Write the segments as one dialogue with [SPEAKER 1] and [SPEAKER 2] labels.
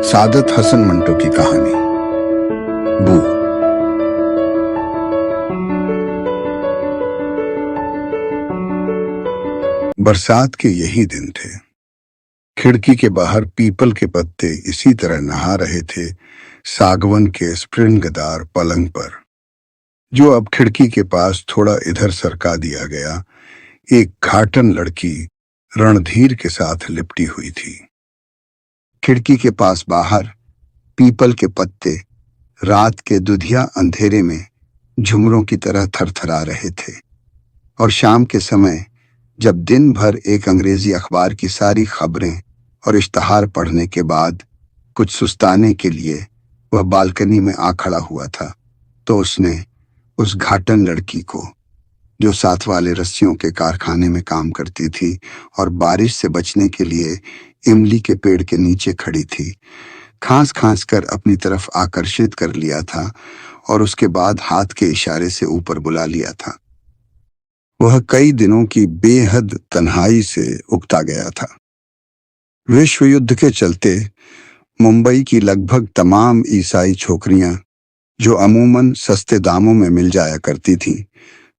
[SPEAKER 1] सादत हसन मंटो की कहानी। बू। बरसात के यही दिन थे। खिड़की के बाहर पीपल के पत्ते इसी तरह नहा रहे थे सागवन के स्प्रिंगदार पलंग पर, जो अब खिड़की के पास थोड़ा इधर सरका दिया गया। एक घाटन लड़की रणधीर के साथ लिपटी हुई थी। खिड़की के पास बाहर पीपल के पत्ते रात के दुधिया अंधेरे में झुमरों की तरह थरथरा रहे थे, और शाम के समय जब दिन भर एक अंग्रेजी अखबार की सारी खबरें और इश्तहार पढ़ने के बाद कुछ सुस्ताने के लिए वह बालकनी में आ खड़ा हुआ था, तो उसने उस घाटन लड़की को, जो साथ वाले रस्सियों के कारखाने में काम करती थी और बारिश से बचने के लिए इमली के पेड़ के नीचे खड़ी थी, खांस खांस कर अपनी तरफ आकर्षित कर लिया था और उसके बाद हाथ के इशारे से ऊपर बुला लिया था। वह कई दिनों की बेहद तन्हाई से उकता गया था। विश्व युद्ध के चलते मुंबई की लगभग तमाम ईसाई छोकरियां, जो अमूमन सस्ते दामों में मिल जाया करती थीं,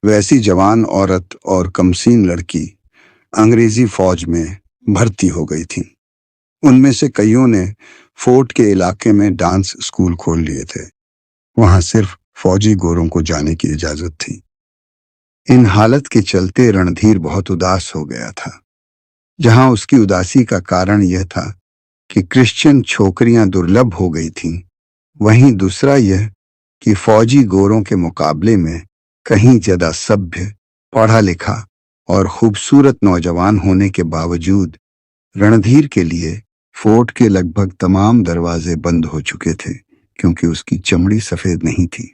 [SPEAKER 1] वैसी जवान औरत और कमसीन लड़की अंग्रेजी फौज में भर्ती हो गई थीं। उनमें से कईयों ने फोर्ट के इलाके में डांस स्कूल खोल लिए थे। वहां सिर्फ फौजी गोरों को जाने की इजाजत थी। इन हालत के चलते रणधीर बहुत उदास हो गया था। जहां उसकी उदासी का कारण यह था कि क्रिश्चियन छोकरियां दुर्लभ हो गई थीं, वहीं दूसरा यह कि फौजी गोरों के मुकाबले में कहीं ज्यादा सभ्य, पढ़ा लिखा और खूबसूरत नौजवान होने के बावजूद रणधीर के लिए फोर्ट के लगभग तमाम दरवाजे बंद हो चुके थे, क्योंकि उसकी चमड़ी सफेद नहीं थी।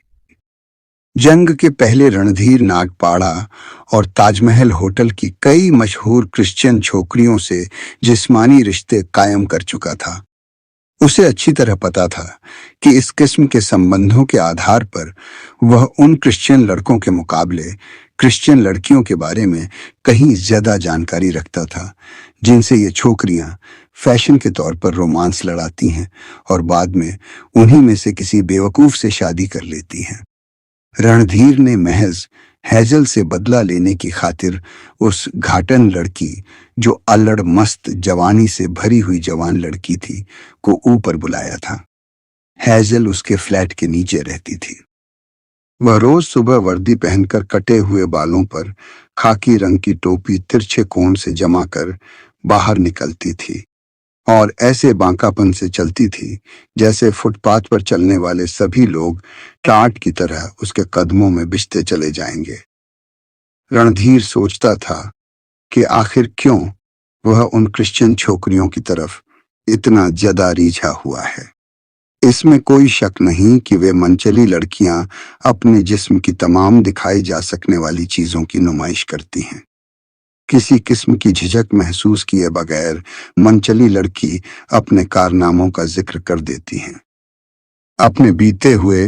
[SPEAKER 1] जंग के पहले रणधीर नागपाड़ा और ताजमहल होटल की कई मशहूर क्रिश्चियन छोकरियों से जिस्मानी रिश्ते कायम कर चुका था। उसे अच्छी तरह पता था कि इस किस्म के संबंधों के आधार पर वह उन क्रिश्चियन लड़कों के मुकाबले क्रिश्चियन लड़कियों के बारे में कहीं ज्यादा जानकारी रखता था, जिनसे ये छोकरियां फैशन के तौर पर रोमांस लड़ाती हैं और बाद में उन्हीं में से किसी बेवकूफ से शादी कर लेती हैं। रणधीर ने महज हैजल से बदला लेने की खातिर उस घाटन लड़की, जो अल्लड़ मस्त जवानी से भरी हुई जवान लड़की थी, को ऊपर बुलाया था। हैजल उसके फ्लैट के नीचे रहती थी। वह रोज सुबह वर्दी पहनकर कटे हुए बालों पर खाकी रंग की टोपी तिरछे कोण से जमा कर बाहर निकलती थी और ऐसे बांकापन से चलती थी जैसे फुटपाथ पर चलने वाले सभी लोग टाट की तरह उसके कदमों में बिछते चले जाएंगे। रणधीर सोचता था कि आखिर क्यों वह उन क्रिश्चियन छोकरियों की तरफ इतना ज्यादा रीझा हुआ है। इसमें कोई शक नहीं कि वे मनचली लड़कियां अपने जिस्म की तमाम दिखाई जा सकने वाली चीजों की नुमाइश करती हैं। किसी किस्म की झिझक महसूस किए बगैर मनचली लड़की अपने कारनामों का जिक्र कर देती हैं, अपने बीते हुए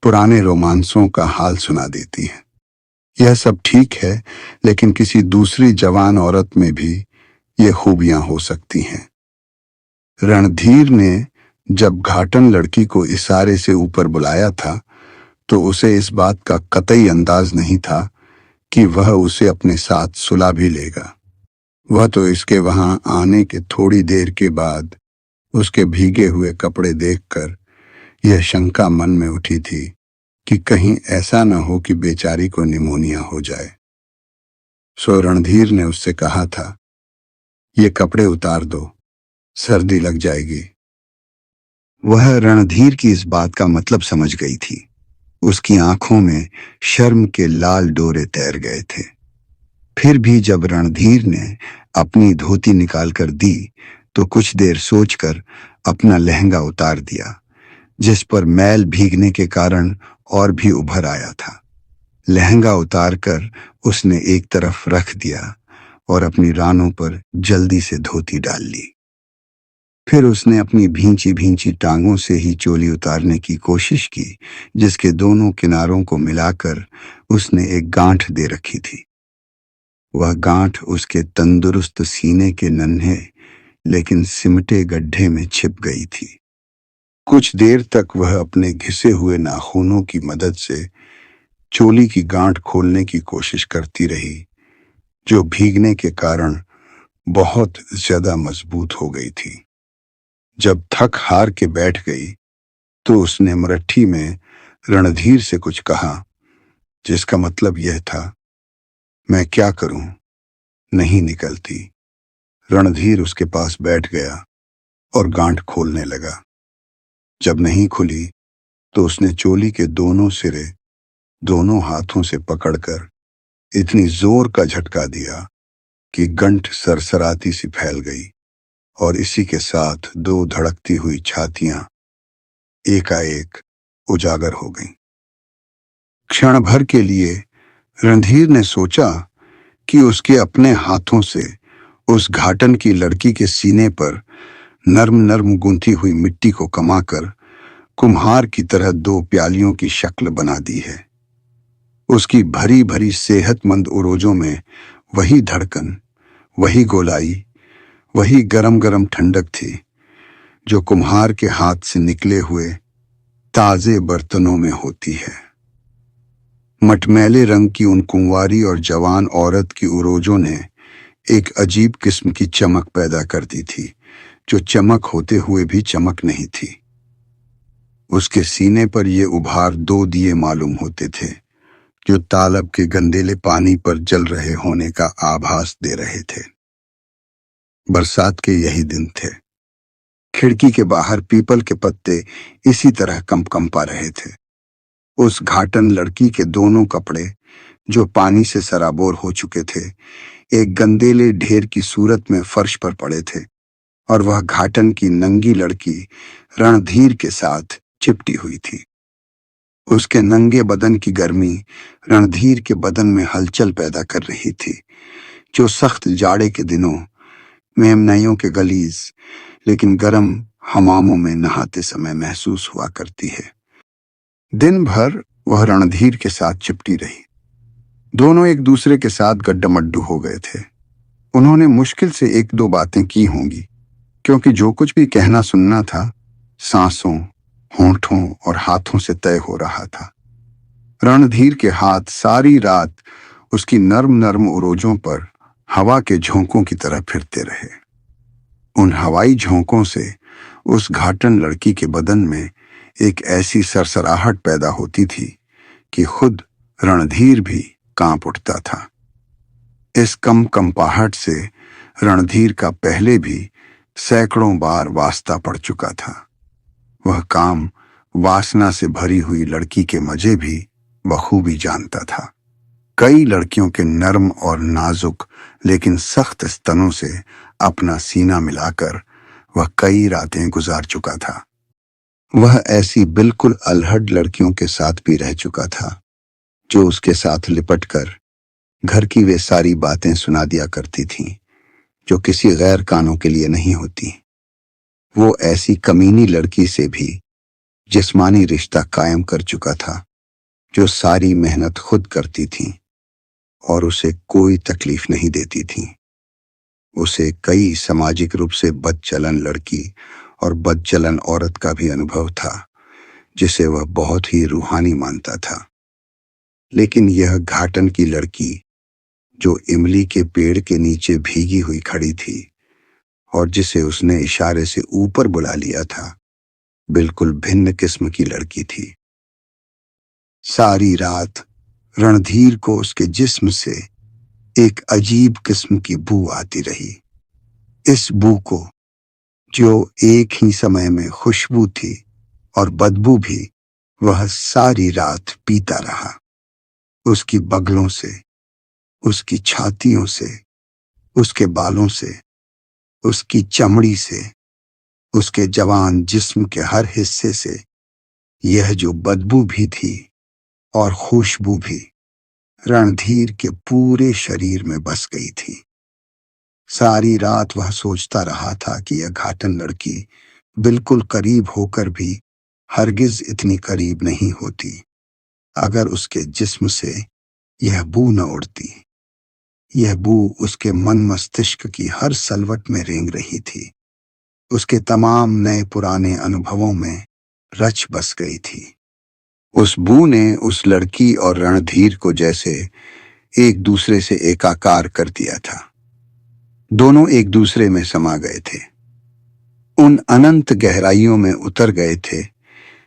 [SPEAKER 1] पुराने रोमांसों का हाल सुना देती हैं। यह सब ठीक है, लेकिन किसी दूसरी जवान औरत में भी ये खूबियां हो सकती हैं। रणधीर ने जब घाटन लड़की को इशारे से ऊपर बुलाया था, तो उसे इस बात का कतई अंदाज नहीं था कि वह उसे अपने साथ सुला भी लेगा। वह तो इसके वहां आने के थोड़ी देर के बाद उसके भीगे हुए कपड़े देखकर यह शंका मन में उठी थी कि कहीं ऐसा न हो कि बेचारी को निमोनिया हो जाए। सो रणधीर ने उससे कहा था, ये कपड़े उतार दो, सर्दी लग जाएगी। वह रणधीर की इस बात का मतलब समझ गई थी। उसकी आंखों में शर्म के लाल डोरे तैर गए थे। फिर भी जब रणधीर ने अपनी धोती निकालकर दी, तो कुछ देर सोचकर अपना लहंगा उतार दिया, जिस पर मैल भीगने के कारण और भी उभर आया था। लहंगा उतारकर उसने एक तरफ रख दिया और अपनी रानों पर जल्दी से धोती डाल ली। फिर उसने अपनी भींची भींची टांगों से ही चोली उतारने की कोशिश की, जिसके दोनों किनारों को मिलाकर उसने एक गांठ दे रखी थी। वह गांठ उसके तंदुरुस्त सीने के नन्हे लेकिन सिमटे गड्ढे में छिप गई थी। कुछ देर तक वह अपने घिसे हुए नाखूनों की मदद से चोली की गांठ खोलने की कोशिश करती रही, जो भीगने के कारण बहुत ज्यादा मजबूत हो गई थी। जब थक हार के बैठ गई तो उसने मराठी में रणधीर से कुछ कहा, जिसका मतलब यह था, मैं क्या करूं, नहीं निकलती। रणधीर उसके पास बैठ गया और गांठ खोलने लगा। जब नहीं खुली तो उसने चोली के दोनों सिरे दोनों हाथों से पकड़कर इतनी जोर का झटका दिया कि गंठ सरसराती सी फैल गई और इसी के साथ दो धड़कती हुई छातियां एकाएक उजागर हो गईं। क्षण भर के लिए रणधीर ने सोचा कि उसके अपने हाथों से उस घाटन की लड़की के सीने पर नर्म नर्म गूंथी हुई मिट्टी को कमाकर कुम्हार की तरह दो प्यालियों की शक्ल बना दी है। उसकी भरी भरी सेहतमंद उरोजों में वही धड़कन, वही गोलाई, वही गरम गरम ठंडक थी जो कुम्हार के हाथ से निकले हुए ताजे बर्तनों में होती है। मटमैले रंग की उन कुंवारी और जवान औरत की उरोजों ने एक अजीब किस्म की चमक पैदा कर दी थी, जो चमक होते हुए भी चमक नहीं थी। उसके सीने पर ये उभार दो दिए मालूम होते थे, जो तालाब के गंदेले पानी पर जल रहे होने का आभास दे रहे थे। बरसात के यही दिन थे। खिड़की के बाहर पीपल के पत्ते इसी तरह कंपा रहे थे। उस घाटन लड़की के दोनों कपड़े, जो पानी से सराबोर हो चुके थे, एक गंदेले ढेर की सूरत में फर्श पर पड़े थे और वह घाटन की नंगी लड़की रणधीर के साथ चिपटी हुई थी। उसके नंगे बदन की गर्मी रणधीर के बदन में हलचल पैदा कर रही थी, जो सख्त जाड़े के दिनों मेमनइयों के गलीज लेकिन गर्म हमामों में नहाते समय महसूस हुआ करती है। दिन भर वह रणधीर के साथ चिपटी रही। दोनों एक दूसरे के साथ गड्ढमड्डू हो गए थे। उन्होंने मुश्किल से एक दो बातें की होंगी, क्योंकि जो कुछ भी कहना सुनना था सांसों, होंठों और हाथों से तय हो रहा था। रणधीर के हाथ सारी रात उसकी नर्म नर्म उरोजों पर हवा के झोंकों की तरह फिरते रहे। उन हवाई झोंकों से उस घाटन लड़की के बदन में एक ऐसी सरसराहट पैदा होती थी कि खुद रणधीर भी कांप उठता था। इस कंपाहट से रणधीर का पहले भी सैकड़ों बार वास्ता पड़ चुका था। वह काम वासना से भरी हुई लड़की के मजे भी बखूबी जानता था। कई लड़कियों के नर्म और नाजुक लेकिन सख्त स्तनों से अपना सीना मिलाकर वह कई रातें गुजार चुका था। वह ऐसी बिल्कुल अलहड़ लड़कियों के साथ भी रह चुका था, जो उसके साथ लिपटकर घर की वे सारी बातें सुना दिया करती थीं, जो किसी गैर कानों के लिए नहीं होती। वो ऐसी कमीनी लड़की से भी जिस्मानी रिश्ता कायम कर चुका था, जो सारी मेहनत खुद करती थी और उसे कोई तकलीफ नहीं देती थी। उसे कई सामाजिक रूप से बदचलन लड़की और बदचलन औरत का भी अनुभव था, जिसे वह बहुत ही रूहानी मानता था। लेकिन यह घाटन की लड़की, जो इमली के पेड़ के नीचे भीगी हुई खड़ी थी और जिसे उसने इशारे से ऊपर बुला लिया था, बिल्कुल भिन्न किस्म की लड़की थी। सारी रात रणधीर को उसके जिस्म से एक अजीब किस्म की बू आती रही। इस बू को, जो एक ही समय में खुशबू थी और बदबू भी, वह सारी रात पीता रहा। उसकी बगलों से, उसकी छातियों से, उसके बालों से, उसकी चमड़ी से, उसके जवान जिस्म के हर हिस्से से यह जो बदबू भी थी और खुशबू भी रणधीर के पूरे शरीर में बस गई थी। सारी रात वह सोचता रहा था कि यह घाटन लड़की बिल्कुल करीब होकर भी हरगिज इतनी करीब नहीं होती अगर उसके जिस्म से यह बू न उड़ती। यह बू उसके मन मस्तिष्क की हर सलवट में रेंग रही थी। उसके तमाम नए पुराने अनुभवों में रच बस गई थी। उस बू ने उस लड़की और रणधीर को जैसे एक दूसरे से एकाकार कर दिया था। दोनों एक दूसरे में समा गए थे, उन अनंत गहराइयों में उतर गए थे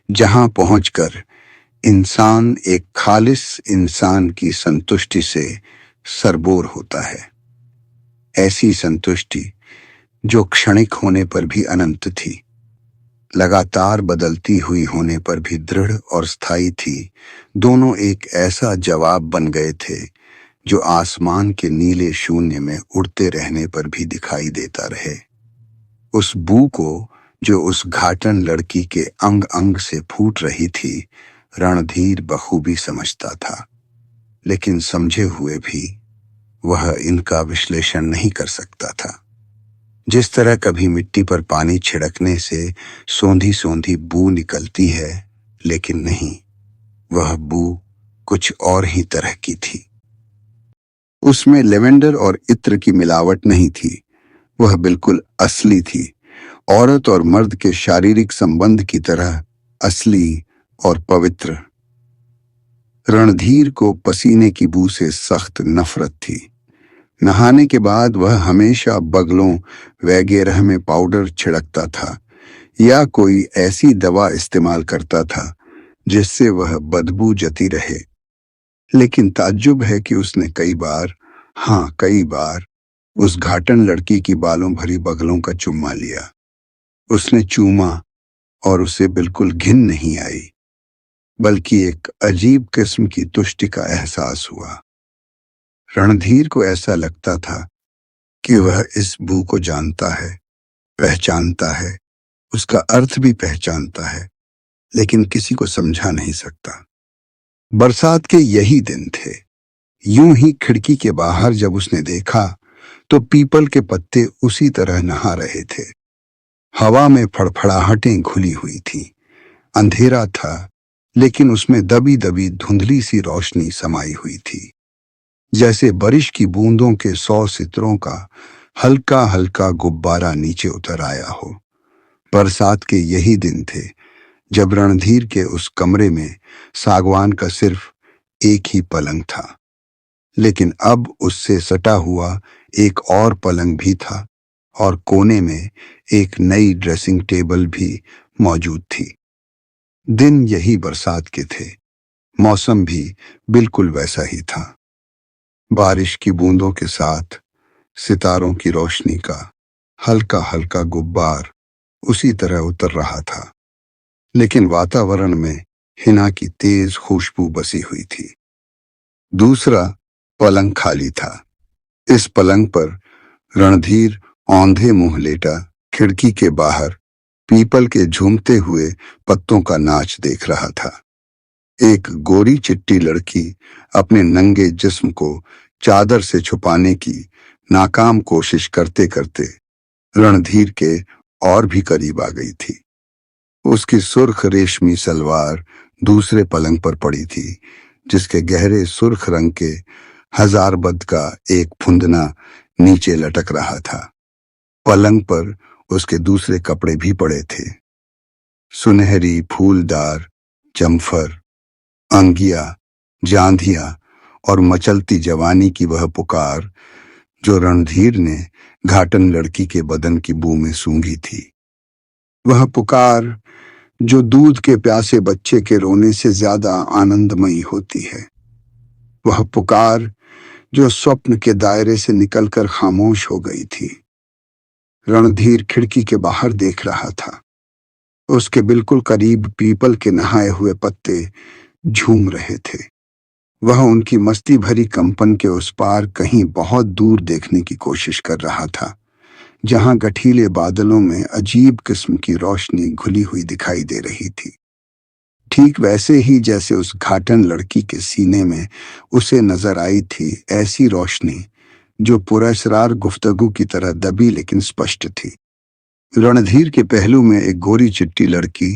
[SPEAKER 1] जहां पहुंचकर इंसान एक खालिस इंसान की संतुष्टि से सरबोर होता है। ऐसी संतुष्टि जो क्षणिक होने पर भी अनंत थी, लगातार बदलती हुई होने पर भी दृढ़ और स्थायी थी। दोनों एक ऐसा जवाब बन गए थे जो आसमान के नीले शून्य में उड़ते रहने पर भी दिखाई देता रहे। उस बू को जो उस घाटन लड़की के अंग अंग से फूट रही थी, रणधीर बखूबी समझता था, लेकिन समझे हुए भी वह इनका विश्लेषण नहीं कर सकता था। जिस तरह कभी मिट्टी पर पानी छिड़कने से सोंधी सोंधी बू निकलती है, लेकिन नहीं, वह बू कुछ और ही तरह की थी। उसमें लेवेंडर और इत्र की मिलावट नहीं थी, वह बिल्कुल असली थी, औरत और मर्द के शारीरिक संबंध की तरह असली और पवित्र। रणधीर को पसीने की बू से सख्त नफरत थी। नहाने के बाद वह हमेशा बगलों वगैरह में पाउडर छिड़कता था या कोई ऐसी दवा इस्तेमाल करता था जिससे वह बदबू जती रहे। लेकिन ताज्जुब है कि उसने कई बार उस घाटन लड़की की बालों भरी बगलों का चुम्मा लिया। उसने चूमा और उसे बिल्कुल घिन नहीं आई, बल्कि एक अजीब किस्म की तुष्टि का एहसास हुआ। रणधीर को ऐसा लगता था कि वह इस बू को जानता है, पहचानता है, उसका अर्थ भी पहचानता है, लेकिन किसी को समझा नहीं सकता। बरसात के यही दिन थे। यूं ही खिड़की के बाहर जब उसने देखा तो पीपल के पत्ते उसी तरह नहा रहे थे। हवा में फड़फड़ाहटें घुली हुई थी। अंधेरा था, लेकिन उसमें दबी दबी धुंधली सी रोशनी समाई हुई थी, जैसे बारिश की बूंदों के 100 सितरों का हल्का हल्का गुब्बारा नीचे उतर आया हो। बरसात के यही दिन थे जब रणधीर के उस कमरे में सागवान का सिर्फ एक ही पलंग था, लेकिन अब उससे सटा हुआ एक और पलंग भी था और कोने में एक नई ड्रेसिंग टेबल भी मौजूद थी। दिन यही बरसात के थे, मौसम भी बिल्कुल वैसा ही था। बारिश की बूंदों के साथ सितारों की रोशनी का हल्का हल्का गुब्बार उसी तरह उतर रहा था, लेकिन वातावरण में हिना की तेज खुशबू बसी हुई थी। दूसरा पलंग खाली था। इस पलंग पर रणधीर औंधे मुंह लेटा खिड़की के बाहर पीपल के झूमते हुए पत्तों का नाच देख रहा था। एक गोरी चिट्टी लड़की अपने नंगे जिस्म को चादर से छुपाने की नाकाम कोशिश करते करते रणधीर के और भी करीब आ गई थी। उसकी सुर्ख रेशमी सलवार दूसरे पलंग पर पड़ी थी, जिसके गहरे सुर्ख रंग के हजारबद का एक फुंदना नीचे लटक रहा था। पलंग पर उसके दूसरे कपड़े भी पड़े थे, सुनहरी फूलदार जमफर, अंगिया, जांधिया और मचलती जवानी की वह पुकार जो रणधीर ने घाटन लड़की के बदन की बू में सूंघी थी। वह पुकार जो दूध के प्यासे बच्चे के रोने से ज्यादा आनंदमयी होती है। वह पुकार जो स्वप्न के दायरे से निकलकर खामोश हो गई थी। रणधीर खिड़की के बाहर देख रहा था। उसके बिल्कुल करीब पीपल के नहाए हुए पत्ते झूम रहे थे। वह उनकी मस्ती भरी कंपन के उस पार कहीं बहुत दूर देखने की कोशिश कर रहा था, जहां गठीले बादलों में अजीब किस्म की रोशनी घुली हुई दिखाई दे रही थी। ठीक वैसे ही जैसे उस घाटन लड़की के सीने में उसे नजर आई थी, ऐसी रोशनी जो पुरस्कार गुफ्तगू की तरह दबी लेकिन स्पष्ट थी। रणधीर के पहलू में एक गोरी चिट्टी लड़की,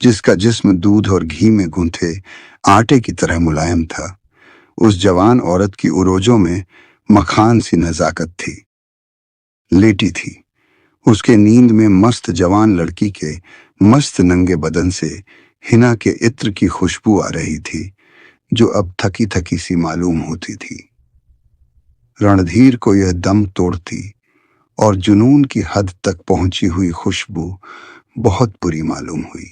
[SPEAKER 1] जिसका जिस्म दूध और घी में गूंथे आटे की तरह मुलायम था। उस जवान औरत की उरोजों में मखान सी नजाकत थी। लेटी थी, उसके नींद में मस्त जवान लड़की के मस्त नंगे बदन से हिना के इत्र की खुशबू आ रही थी, जो अब थकी थकी सी मालूम होती थी। रणधीर को यह दम तोड़ती और जुनून की हद तक पहुंची हुई खुशबू बहुत बुरी मालूम हुई।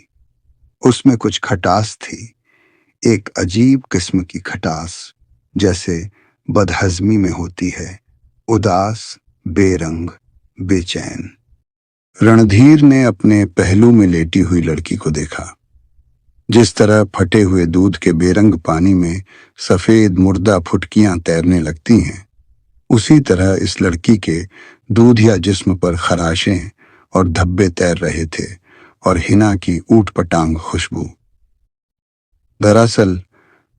[SPEAKER 1] उसमें कुछ खटास थी, एक अजीब किस्म की खटास, जैसे बदहजमी में होती है, उदास, बेरंग, बेचैन। रणधीर ने अपने पहलू में लेटी हुई लड़की को देखा। जिस तरह फटे हुए दूध के बेरंग पानी में सफेद मुर्दा फुटकियां तैरने लगती हैं, उसी तरह इस लड़की के दूधिया जिस्म पर खराशें और धब्बे तैर रहे थे और हिना की ऊटपटांग खुशबू। दरअसल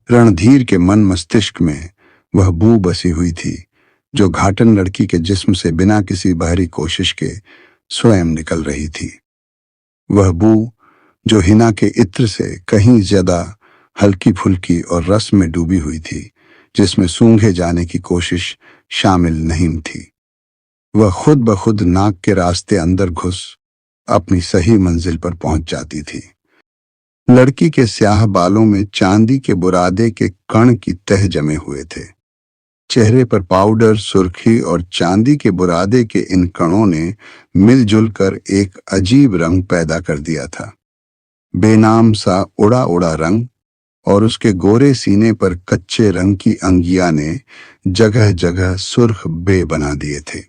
[SPEAKER 1] रणधीर के मन मस्तिष्क में वह बू बसी हुई थी, जो घाटन लड़की के जिस्म से बिना किसी बाहरी कोशिश के स्वयं निकल रही थी। वह बू जो हिना के इत्र से कहीं ज्यादा हल्की फुल्की और रस में डूबी हुई थी, जिसमें सूंघे जाने की कोशिश शामिल नहीं थी। वह खुद ब खुद नाक के रास्ते अंदर घुस अपनी सही मंजिल पर पहुंच जाती थी। लड़की के स्याह बालों में चांदी के बुरादे के कण की तह जमे हुए थे। चेहरे पर पाउडर, सुर्खी और चांदी के बुरादे के इन कणों ने मिलजुल कर एक अजीब रंग पैदा कर दिया था, बेनाम सा उड़ा उड़ा रंग। और उसके गोरे सीने पर कच्चे रंग की अंगिया ने जगह जगह सुर्ख बे बना दिए थे।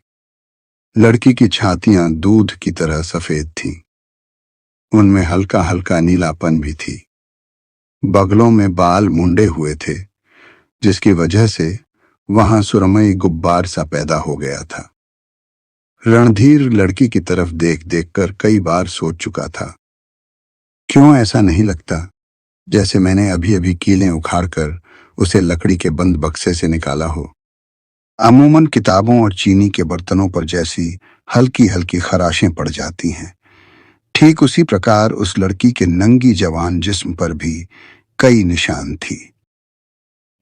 [SPEAKER 1] लड़की की छातियां दूध की तरह सफेद थीं। उनमें हल्का हल्का नीलापन भी थी। बगलों में बाल मुंडे हुए थे, जिसकी वजह से वहां सुरमई गुब्बार सा पैदा हो गया था। रणधीर लड़की की तरफ देख देख कर कई बार सोच चुका था, क्यों ऐसा नहीं लगता जैसे मैंने अभी अभी कीलें उखाड़कर उसे लकड़ी के बंद बक्से से निकाला हो। अमूमन किताबों और चीनी के बर्तनों पर जैसी हल्की हल्की खराशें पड़ जाती हैं, ठीक उसी प्रकार उस लड़की के नंगी जवान जिस्म पर भी कई निशान थी।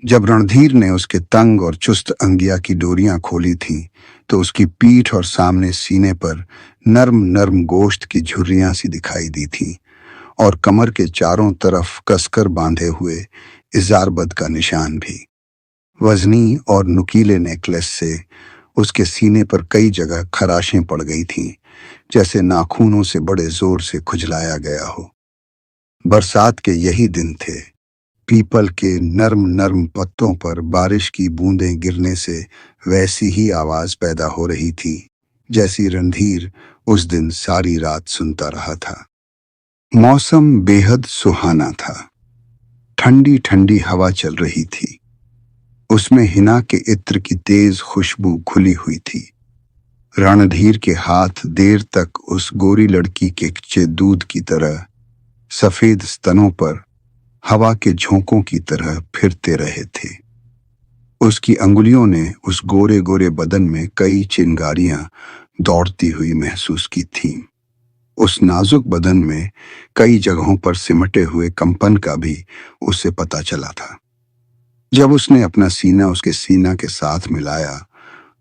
[SPEAKER 1] जब रणधीर ने उसके तंग और चुस्त अंगिया की डोरियां खोली थीं, तो उसकी पीठ और सामने सीने पर नर्म नर्म गोश्त की झुर्रियां सी दिखाई दी थीं और कमर के चारों तरफ कसकर बांधे हुए इजारबद का निशान भी। वजनी और नुकीले नेकलेस से उसके सीने पर कई जगह खराशें पड़ गई थीं, जैसे नाखूनों से बड़े जोर से खुजलाया गया हो। बरसात के यही दिन थे। पीपल के नर्म नर्म पत्तों पर बारिश की बूंदें गिरने से वैसी ही आवाज पैदा हो रही थी, जैसी रणधीर उस दिन सारी रात सुनता रहा था। मौसम बेहद सुहाना था। ठंडी ठंडी हवा चल रही थी। उसमें हिना के इत्र की तेज खुशबू घुली हुई थी। रणधीर के हाथ देर तक उस गोरी लड़की के कच्चे दूध की तरह सफेद स्तनों पर हवा के झोंकों की तरह फिरते रहे थे। उसकी अंगुलियों ने उस गोरे गोरे बदन में कई चिंगारियां दौड़ती हुई महसूस की थीं। उस नाजुक बदन में कई जगहों पर सिमटे हुए कंपन का भी उसे पता चला था। जब उसने अपना सीना उसके सीना के साथ मिलाया,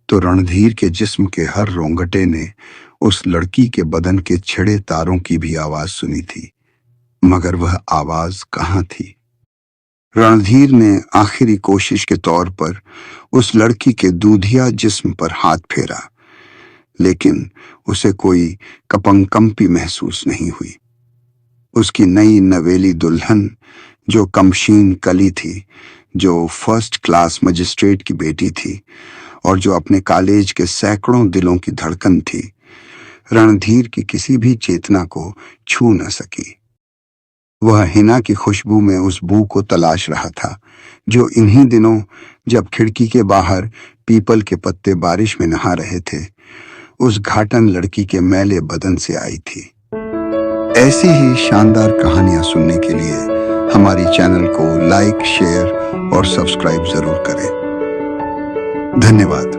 [SPEAKER 1] तो रणधीर के जिस्म के हर रोंगटे ने उस लड़की के बदन के छिड़े तारों की भी आवाज सुनी थी, मगर वह आवाज कहाँ थी? रणधीर ने आखिरी कोशिश के तौर पर उस लड़की के दूधिया जिस्म पर हाथ फेरा, लेकिन उसे कोई कपंकंपी महसूस नहीं हुई। उसकी नई नवेली दुल्हन, जो कमशीन कली थी, जो फर्स्ट क्लास मजिस्ट्रेट की बेटी थी और जो अपने कॉलेज के सैकड़ों दिलों की धड़कन थी, रणधीर की किसी भी चेतना को छू न सकी। वह हिना की खुशबू में उस बू को तलाश रहा था, जो इन्हीं दिनों जब खिड़की के बाहर पीपल के पत्ते बारिश में नहा रहे थे, उस घाटन लड़की के मैले बदन से आई थी। ऐसी ही शानदार कहानियां सुनने के लिए हमारी चैनल को लाइक, शेयर और सब्सक्राइब जरूर करें। धन्यवाद।